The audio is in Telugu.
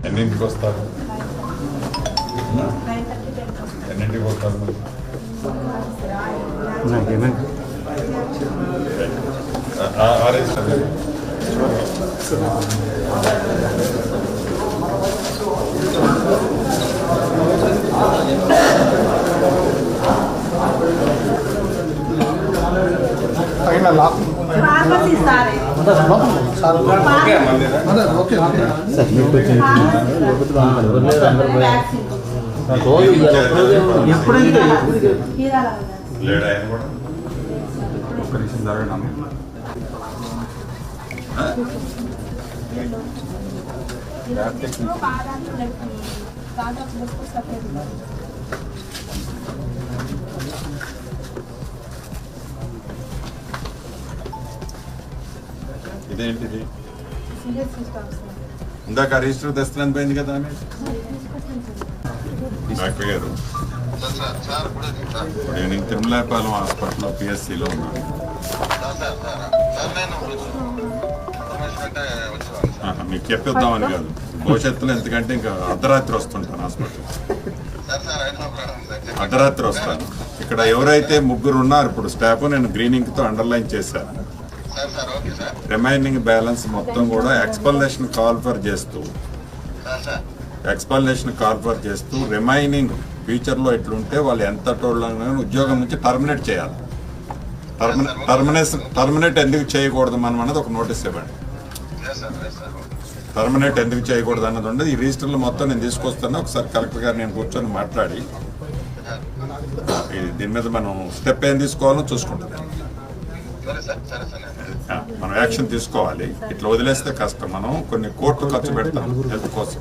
ఎన్నింటికి వస్తారు? ఎన్నింటికి వస్తారు? లేడా ఆయన కూడా ఒక్క నిమిషం జరగడం. ఇదేంటిది? ఇందాక రిజిస్టర్ తెస్తున్నాను పోయింది కదా ఆమె డాక్టర్ గారు. నేను తిరుమలాపాలెం హాస్పిటల్లో పిఎస్సిలో ఉన్నాను. మీకు చెప్పిద్దామని కాదు, భవిష్యత్తులో ఎందుకంటే ఇంకా అర్ధరాత్రి వస్తుంటాను హాస్పిటల్. అర్ధరాత్రి వస్తాను. ఇక్కడ ఎవరైతే ముగ్గురు ఉన్నారు ఇప్పుడు స్టాఫ్, నేను గ్రీనింగ్తో అండర్లైన్ చేశాను. రిమైనింగ్ బ్యాలెన్స్ మొత్తం కూడా ఎక్స్పల్నేషన్ కాల్ఫర్ చేస్తూ రిమైనింగ్ ఫ్యూచర్లో ఇట్లుంటే వాళ్ళు ఎంత ఉద్యోగం నుంచి టర్మినేట్ చేయాలి. టర్మినేట్ ఎందుకు చేయకూడదు మనం అన్నది ఒక నోటీస్ ఇవ్వండి. టర్మినేట్ ఎందుకు చేయకూడదు అన్నది ఉండదు. ఈ రిజిస్టర్లు మొత్తం నేను తీసుకొస్తాను. ఒకసారి కలెక్టర్ గారు నేను కూర్చొని మాట్లాడి దీని మీద మనం స్టెప్ ఏం తీసుకోవాలో చూసుకుంటుంది. మనం యాక్షన్ తీసుకోవాలి. ఇట్లా వదిలేస్తే కష్టం. మనం కొన్ని కోట్లు ఖర్చు పెడతాం హెల్త్ కోసం.